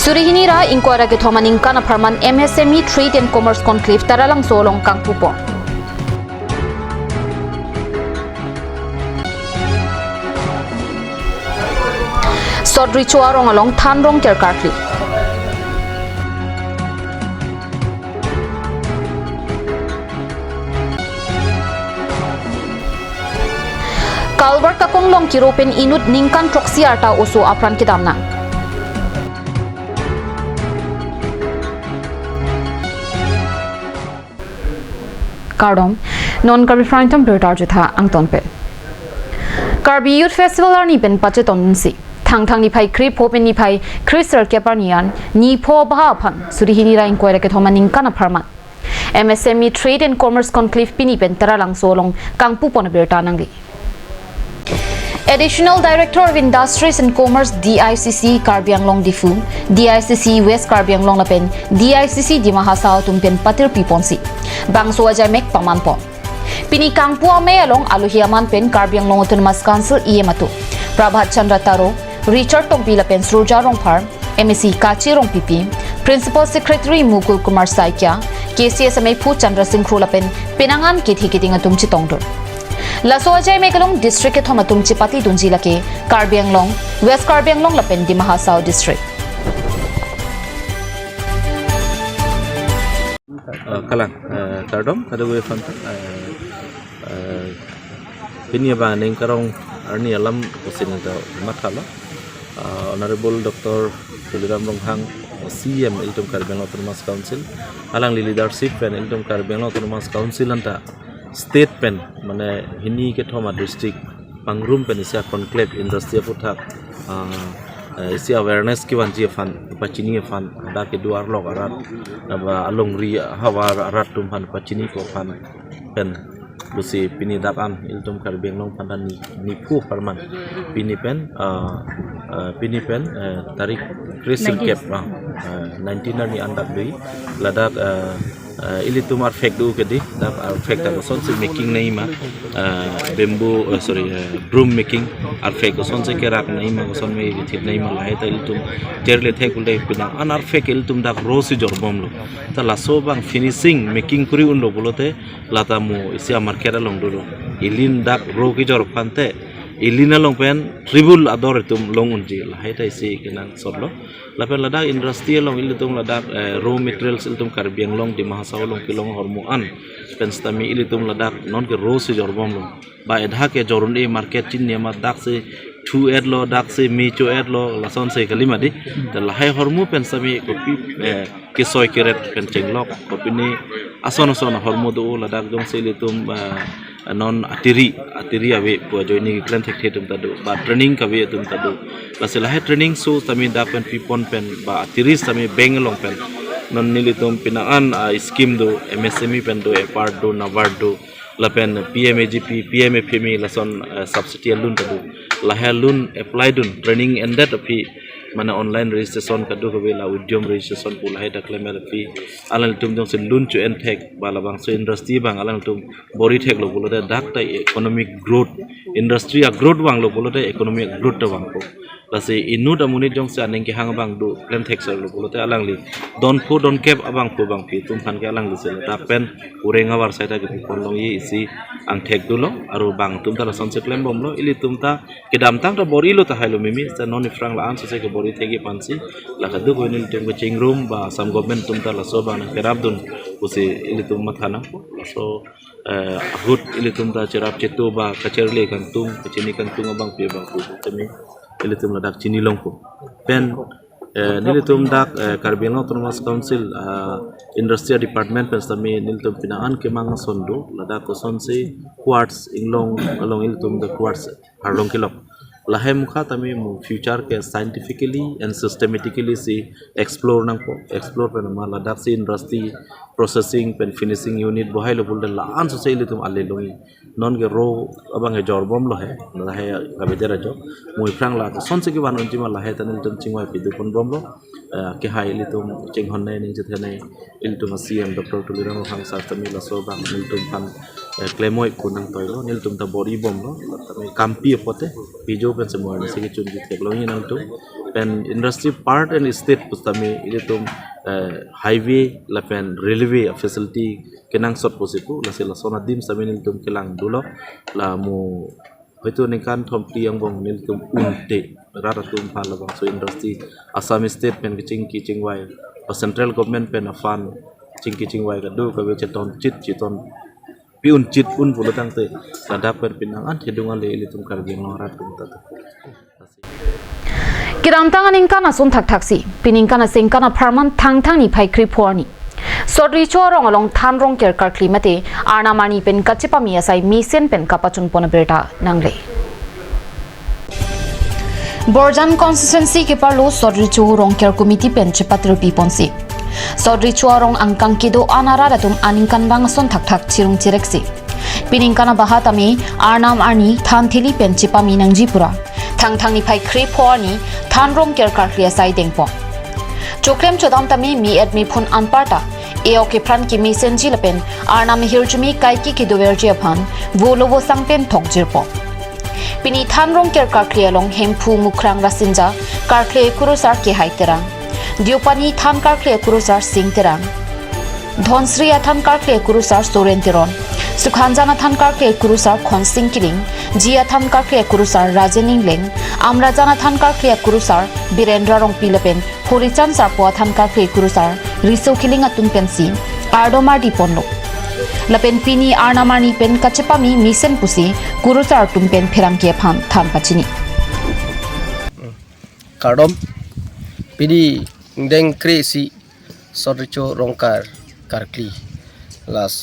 Surihinira inquire ke thomaning kana pharman MSME Trade and Commerce Conclave taralang solong kangpupo. Sodri chuarong along thanrong kerkartli. Kalbar kakonglong kiropin inut ningkan troksi arta usu apran kidamna. Kardom non Karbi Frantam Bertar Jutha Angton Pe. Karbi Youth Festival Arni Ben Pacheton Si. Thang ni pai krip hopen ni pai kristal keparnian ni po bahapan surihini ra inquire ke thomaning kana pharma. MSME Trade and Commerce Conclave pini pen taralang solong kangpu pon berta nangli. Additional Director of Industries and Commerce DICC Karbi Anglong Difu, DICC West Karbi Anglong Lapen, DICC di Mahasao tumpen patir piponsi. Bangso ajay mek pamanpo. Pini kangpu ame along aluhiaman pen Karbi Anglong Autonomous Council iematu. Prabhat Chandra Taro, Richard Tompi Lapen Surja Rongpar, MEC Kachi Rong Pipi, Principal Secretary Mukul Kumar Saikya, KCSMA Pu Chandra Singh Lapen, Pinangan Kithi Atum Chitongdur. Laso ajay megalong district ke thomatum chipati dunji lake Karbi Anglong West Karbi Anglong lapen di Mahasao district. Kalang kardom kada gue fant pinya baning karong arni alam usin itu matalo Honorable Dr. Tuliram Ronghang CM Iltum Karbi Anglong Autonomous Council alang leadership pen Iltum Karbi Anglong Autonomous Council anta state pen mane hini ke thoma district pangrum pen isia conclave industry puthak isia awareness ki wanji fan pachini fan ada ke duar lok arat aba along ri hawar arat tum fan pachini ko fan pen busi pini dakan Iltum Karbi Anglong pandan ni pu parman pini pen tarik kristal cap 19 ni andak dei ladak ilitum arfek du kedi dak arfek tak son se making nai ma bamboo broom making arfek son se kerak nai ma son me thit nai ma lai ta ilitum terle the kul dei pina an arfek ilitum dak rosi jorbom lo ta laso bang finishing making kuri un lo bolote latamu isia market along do ilin dak ro ki jor pante ilina long pen tribul ador tum long unji lai ta isi kenang sodlo lapen ladak industri long ilitum ladak raw materials ilitum Karbi Anglong di Mahasao long kilong hormuan penstami ilitum ladak non ke raw si jorbom long ba edha ke jorun e market chin ne ma dak se 2 ad lo dak se mi 2 ad lo lason se kalima di ta lahai hormu pensami ko pi ke soy keret pen chenglok ko pini ason hormu do ladak dong se ilitum non atiri awe po joining plan thek thetum tadu ba training ka we tum tadu basila he training so tami da pen pipon pen ba atiri tami bengalong pen non nilitum pinaan scheme do MSME pen do part do navard do lapen PMAGP PMFME lason subsidy loan tadu lahe loan apply dun training and that api mana online registration kadu ko bela udyom registration pula he dakle mer fi alal tum dong se loan to and tech bala bang so industry bang alal tum bori tech lo bolo de dak tai economic growth industry a growth bang lo bolo de economic growth ta bang ko lase inu da muni jong sa neng ki hang bang do plan tech so lo bolo te alang li don cap abang po bang pi tum khan ke alang li se ta pen urenga war sai ta ki kolong yi isi ang tech do lo aru bang tum ta son se claim bom lo ili tum ta kedam tang ta bori lo ta hailo mimi sa non ifrang la an so se ke bori thegi pansi la kadu ko nil tem ching room ba sam government tum ta la so bang kerab dun usi ili tum mathana so hut ili tum ta cerap cetu ba kacerle kan tum kecini kan tum abang pe bang pu temi ili tum ladak cini longko pen nilitum dak Karbi Anglong Autonomous Council Industry Department pen sami nilitum pinaan ke mang sondo ladak ko sonse quartz inglong along ilitum the quartz harlong kilok lahe mukha tami mu future ke scientifically and systematically si explore pen ma ladak si industry processing pen finishing unit bohai lo bulda la an so sei litum alle longi non ge ro abang he jor bom lo he lahe kabedera jo moi prang la son se ke ban unti ma lahe tan litum chingwa pidu pon bom lo ke hai litum ching hon nei ning jethe nei litum CM Dr. Tuliram Ronghang sa tami la so bang litum pan klemoi kunang toilo litum ta bori bom lo tami kampi pote pijo pen semua ni se ke chun jit ke lo ni nang tu pen industry part and state pustami ini tum highway la pen railway facility kenang sot posipu la sila sona dim samin tum kelang dulu la mu hoito nikan thompi yang bong nil tum unte rara tum phala bang so industry Assam state pen kicing wai central government pen afan cing wai kadu ka we cheton chiton piun chit pun pulatang te sadap per pinangan hidungan le ilitum Karbi norat tum tatu Kiramtangan ingkana sun taksi piningkana singkana parman tang ni pai kriporni sodri chorong along thanrong ker karkli mate arnamani pen kachipami asai misen pen kapachun pona berta nangle Borjan constituency ke parlo sodri chorong ker committee pen chipatru piponsi sodri chorong angkang kido anara datum aningkan bang sun thak chirung chireksi piningkana bahatami arnam arni thanthili pen chipami nangjipura thang ni pai kriporni thanrong ker karkli asai dengpo Chokrem chodam tami mi admi phun anparta eo ke pran ki mi senji lapen arna mi hirjumi kaiki ki dover je phan volovo sangpen thokjirpo pini thanrong ker karkli along hemphu mukrang rasinja karkle kurusar ke haiterang diopani than karkle kurusar singterang dhonsri athan karkle kurusar sorenteron Sukhanjana than karkle kurusar khonsing kiling jia than karkle kurusar rajeningling amrajana than karkle kurusar birendra rong pilapen horichan sarpo than karkle kurusar riso kiling atun pensi ardomar diponlo lapen pini arnamani pen kachepami misen pusi kurusar tumpen pherang ke phan tham pachini Kardom pidi deng kresi sodricho rongkar karkli las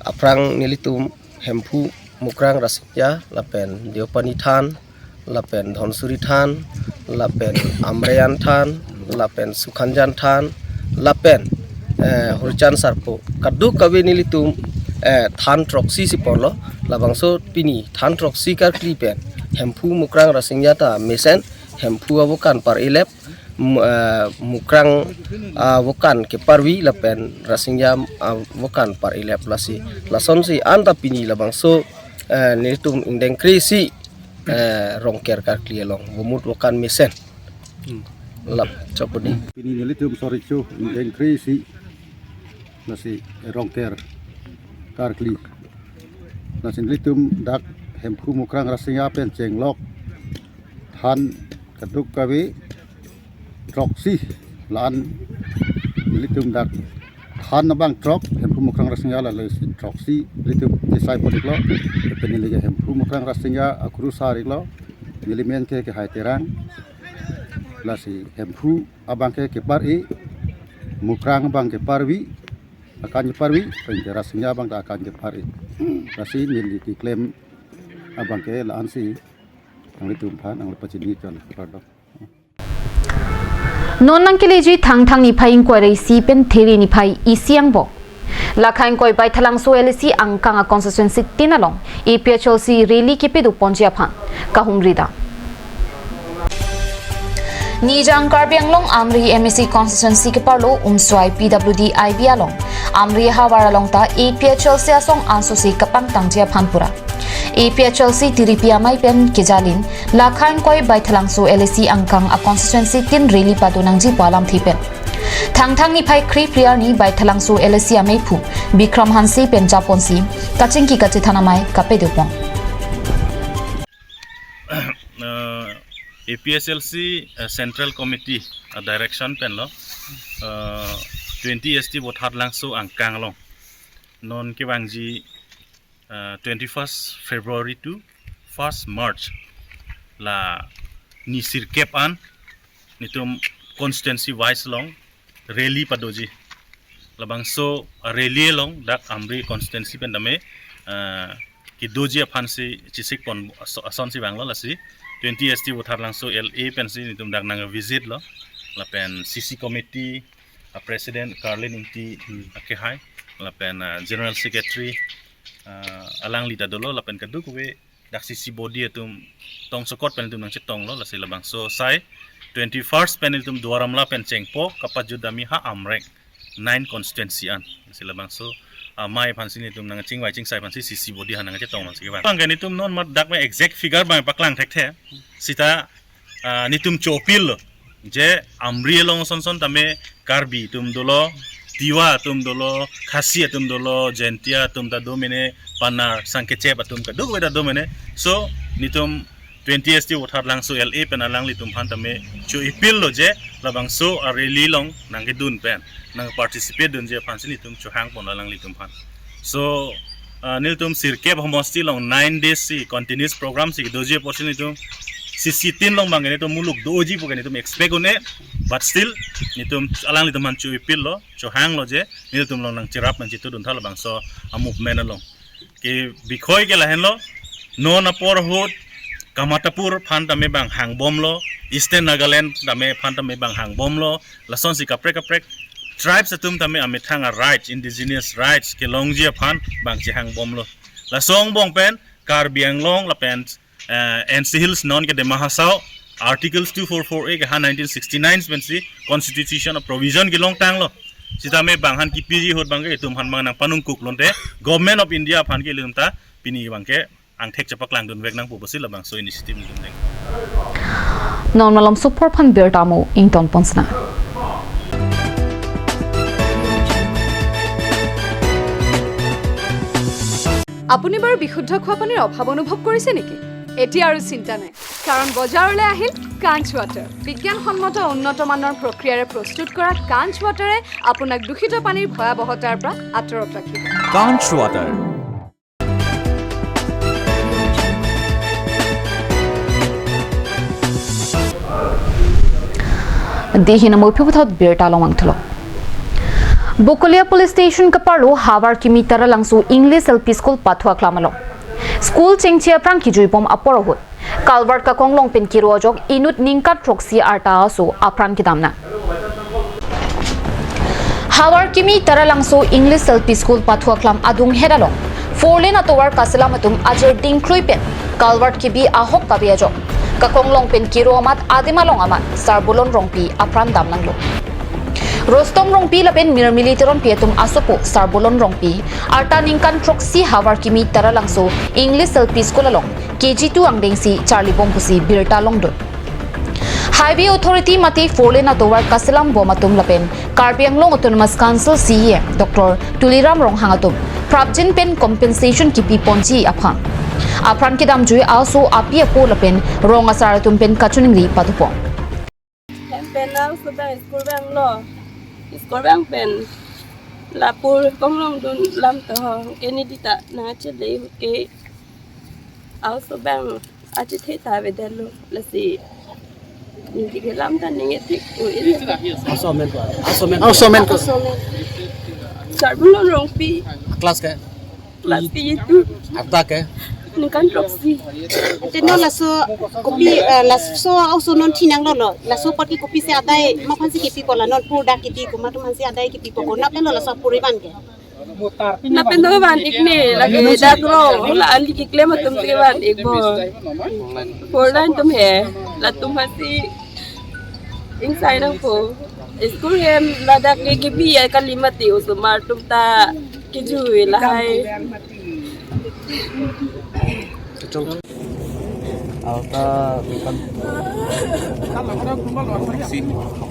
aprang nilitum hempu mukrang rasya lapen diopani than lapen dhonsuri than lapen amrayan than lapen sukhanjan than lapen hurchan sarpo kadu kawe nilitum than troksi siponlo labangso pini than troksi karkli pen hempu mukrang rasya ta mesen hempu awokan par ilep mukrang wokan ke parwi lapen rasingya wokan par ilep lasi lason si anta pini labang so nitum indeng krisi rongker karkli long bumut wokan mesen lap chopodi pini nitum sorichu indeng krisi lasi rongker karkli lasi nitum dak hempu mukrang rasingya pen cenglok than kaduk kawi troksi lan litum dak than bang trok hempu mukrang rasingya la troksi litum kisai podiklo penilege hempu mukrang rasingya akuru sariklo milimen ke haiterang lasi hempu abang ke pari mukrang bang ke parwi akan parwi penjara rasingya bang tak akan ke pari lasi nili diklaim abang ke la ansi ang litum phan ang lepachini jon produk non nang kileji thang ni phai inquiry si pen theri ni phai isiang bo lakhain koi bai thalang so lc angkang a constituency tinalong APHLC rally ke pedu ponjia phan kahumrida Nijang Karbi Anglong Amri MEC constituency ke parlo umswai PWD IB along Amri hawara long ta APHLC asong ansosi kapang tangjia phanpura APHLC Tiripia mai pen kejalin lakhain koi bai thalang so LC angkang a constituency tin rally padu nangji palam thipen thang ni phai khri priya ni bai thalang so LC amei phu Bikram Hansi pen japonsi kaching ki kachi thana mai kape dupong APSLC Central Committee Direction pen lo 20 ST bothar langso angkang long non ke wangji 21st February to 1st March la ni sirkep an nitum constituency wise long rally padoji labang so rally long dak amri constituency pen dame ki doji aphansi chisik pon ason si banglo lasi 20 ST bothar langso LA pen si nitum dak nang visit lo la pen CC committee president Carlin inti ke hai la pen general secretary alang lida dolo la pen kadu kuwe dak CC body atum tong sokot pen tum nang chitong lo la si labang so sai 21st pen tum duaram la pen chengpo kapajudami ha amrek 9 constituency an si labang so mai phansi ni tum nang chingwai chingsai phansi CC body hanang che tong si ba pang ni tum non mat dak me exact figure ba paklang thek the sita ni tum chopil je amri long son son tame Karbi tum dolo Tiwa tum dolo Khasi tum dolo Jentia tum ta domine panar sangkece tum ka dog weda domine so nitum 20 st wathar lang so LA pen lang litum han tame chu ipil lo je labang so areli long nang ke dun pen nang participate dun je phansi nitum chu hang pon lang litum han so niltum sirke homosti long 9 days si continuous program si doje portion nitum si tin long bangene to muluk doji pokene nitum expect one but still nitum alang litum han chu ipil lo chu hang lo je nitum long nang chirap nang chitu dun thal bang so a movement long ke bikhoi ke lahen lo no na por hot Kamatapur phan tame bang hang bom lo Eastern Nagaland tame phan tame bang hang bom lo lason si kaprek tribes atum tame ame thanga rights indigenous rights ke longjia phan bang chi hang bom lo lasong bong pen Karbi Anglong la pen NC Hills non ke de mahasao articles 244a ke 1969 pen si constitution of provision ke long tang lo sitame bang han ki pg hot bang ke tum han bang nang panung kuk lonte government of India phan ke lumta pini bang ke ang tek cepak lang dun wek nang pupusil labang so initiative dun deng. Non malam support pan beer tamu ington ponsna. আপুনি বাৰু বিশুদ্ধ খোৱা পানীৰ অভাৱ অনুভৱ কৰিছে নেকি? এতিয়া আৰু চিন্তা নাই কাৰণ বজাৰলৈ আহিল কাঞ্চ ৱাটাৰ বিজ্ঞানসন্মত উন্নত মানৰ প্ৰক্ৰিয়াৰে প্ৰস্তুত কৰা কাঞ্চ ৱাটাৰে আপোনাক দূষিত পানীৰ ভয়াৱহতাৰ পৰা আঁতৰত ৰাখিব। কাঞ্চ water Dehi na mo piputhat beer talong ang tulo. Bukolia Police Station kaparlo hawar kimi tara lang su English LP School pathwa klamalo. School chengchia prang ki juipom aporohut. Kalvart ka konglong pin kirojok inut ningkat proxy arta su aprang kidamna. Hawar kimi tara lang su English LP School pathwa klam adung hedalong. Forlane atowar kasalamutum ajer dingkluipen. Kalvart kibi ahok kabiajo. Kakonglong pin kiro amat adimalong amat sarbulon rongpi apran damnanglo. Rostom rongpi lapen mir militeron pietum asopo sarbulon rongpi arta ningkan proxy hawar kimi tara langso English LP School along KG2 angdengsi Charlie Bompusi birta longdon. Highway Authority mati forlane atowar kasalam bomatum lapen Karbi Anglong Autonomous Council CEM Dr. Tuliram Ronghangatum Prabjin pen compensation kipi ponji aphang. Apran kidam jui also api apo lapen rong asaratum pen kachuningli padupong. Pen also bang school bang pen lapur konglong dun lam to keni dita na chede ke also bang achi theta vedelo lasi ni ke lam tan ni tik also men ko sarbulon rong pi Kelas ke? pi itu Abda ke? kan proxy Teno laso kopi laso auso non tinang lo laso pati kopi se adai ma phansi kipi ko la non purda kiti ko ma tumansi adai kipi ko na pelo laso puriban ke na pendo ban ikne lagi datro la ali ki klema tum ke ban ikbo forlan tum he la tum hasi inside ang po school hem lada ke gibi ya kalimati usumar tum ta kijui lahai Alta bukan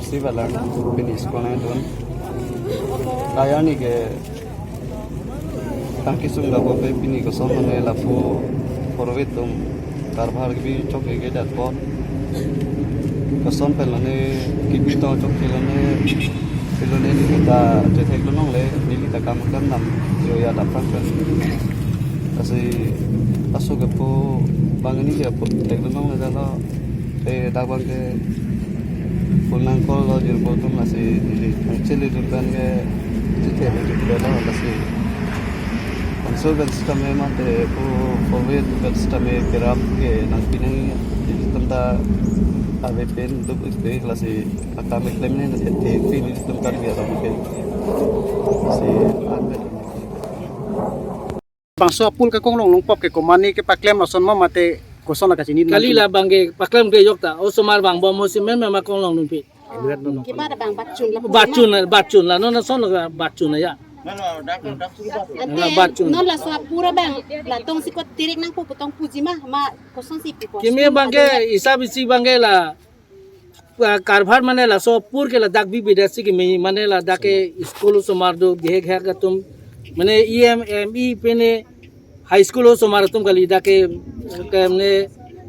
si balar binis kona don kaya ni ke tangki sungga bobe bini ko somane lafu forvetum karbar bi choke ke dat po kason pelane kibi to choke lane pelone ni kita jetek lonong le nili ta kam kan nam yo ya dapat kan kasi aso ke po bang ini ya po teknologi na dalo dabang ke pulang kol lo jir botum masih ini cili dukan ke cite dalo masih konsultan sistem memang te po forward dukan sistem kerap ke nang pinang sistem ta ave pen duk ispe klasi akam klaim ne na te pin sistem kan biasa mungkin si ande bangso apul ke konglong longpop ke komani ke paklem ason ma mate koson la kasini kali la bangge paklem ke yokta o somar bang bom mosim mem ma konglong numpi ke ba da bang batchun la non son la batchun ya batchun non laso pura bang la tong sikot tirik nang putong puji ma koson si pipo kimi bangge isa bisi bangge la कारभार माने ला सो पूर के ला दाग भी विदेशी के में माने ला दाके स्कूल सो मार दो घेग घेग का तुम माने EME पेने हाई स्कूल सो मार तुम कली दाके ने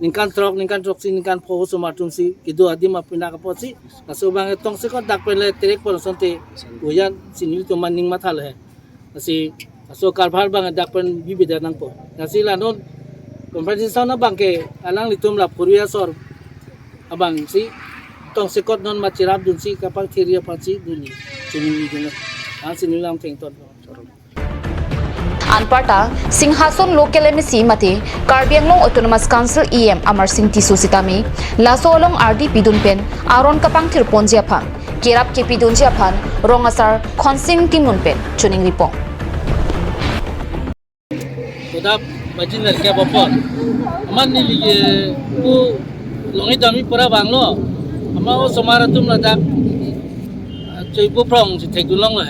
निकान ट्रक सी निकान फो सो मार तुम सी किदो आदि मा पिना का पोसी ला सो बांगे तोंग से को दाग पेले तेरेक पर संते ओया सिनिल तो मानिंग मा थाल है asi so कारभार बांगे दाग पेन भी विदे नंग पो asi ला no competition na bangke alang litum la puria sor abang si tong sekot non macirap dun si kapal thiria pansi duni chuni dun an sinilam theng ton Anparta Singhason Local MEC mate Karbi Anglong Autonomous Council EM Amar Singh Tisu Sitami Laso Along RD Pidun Pen Aron Kapang Thir Ponjia Phan Kirap ke Pidunjia Phan Rongasar Khonsing Timun Pen Chuning Ripong kodap bajin lar kya bapor aman ni lige ku longi dami pura banglo ama o somara tum la dak choi pu prong si thek dulong la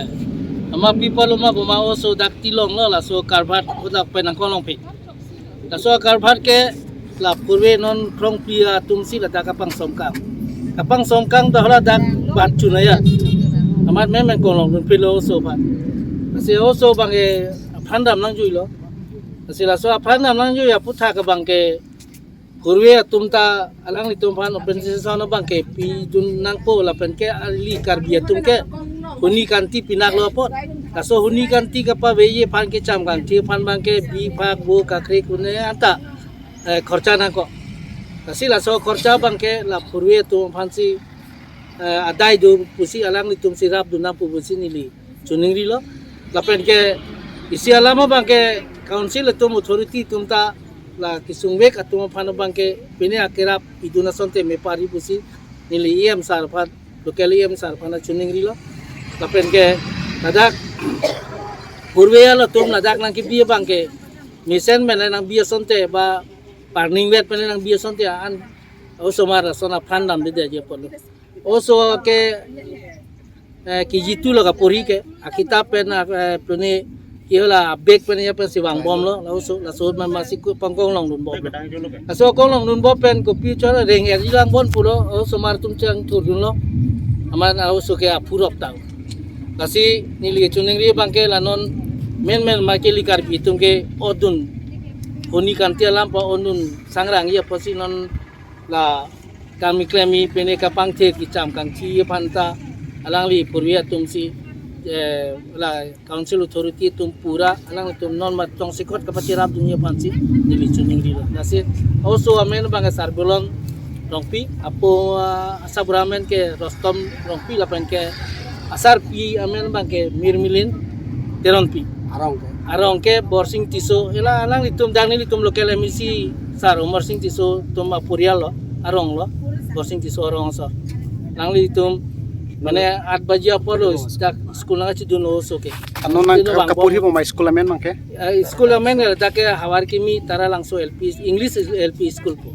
ama people ma buma o so dak tilong lo la so karbat kodak penang kolong pe la so karbat ke la purwe non prong pia tum si la dak kapang somkang dah dak bat chunaya amat men kolong dun pilo so ba si o so bange phandam nang jui lo sila so aphan nam lang ya putha ka bangke kurwe tumta alang litum phan open session bangke pi dun nang po la pen ke ali karbi tum ke huni kanti pinak lo pot kaso huni kanti ka pa weye phan ke cham gang thi phan bangke bi phak bo ka khre kune anta kharcha na ko sila so kharcha bangke la kurwe tum phan si adai do pusi alang litum sirap dun nang pu pusi nili chuning ri lo la pen ke isi alama bangke council atum authority tumta la kisungwek atum phano bangke pine akerap iduna sonte me pari pusi nili em sarphat local em sarphana chuning rilo lapen ke ladak purweya la tum ladak nang ki bia bangke misen men nang bia sonte ba parning wet men nang bia sonte an osomara sona phandam de je pon oso ke ki jitu la ka pori ke akita pen pune kiola bek pen ya pen siwang bom lo la so man masih ku pangkong long dun bom la so kong long dun bom pen ko pi chora reng ya jilang bon pulo o so mar tum chang tur dun lo aman au so ke apurop tau kasi nili chuning ri bangke la non men ma ke likar pi tum ke odun honi kan tia lampa onun sangrang ya posi non la kami klemi pene kapang the ki cham kang chi phanta alang li purwiya tum si la council authority tum pura alang tum non mat tong sikot kapachirap dunia pansi nili chuning dilo nasi also amen banga sarbulong rongpi apo asabramen ke rostom rongpi lapen ke asar pi amen bangke mirmilin teronpi arong ke borsing tiso ela alang litum dang nili tum local MEC sar umar sing tiso tum apurial lo arong lo borsing tiso arong so lang litum mane 8 baji apa lo sekolah ngaji dulu soke ano nang kapuri mo may school amen man ke school amen da ke hawar kimi tara langsung LP English LP school po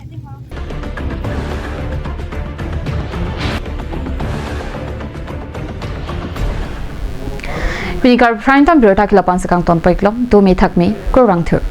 Pinikar prime time berita kilapan sekang ton paiklom tu me thak me kurang thur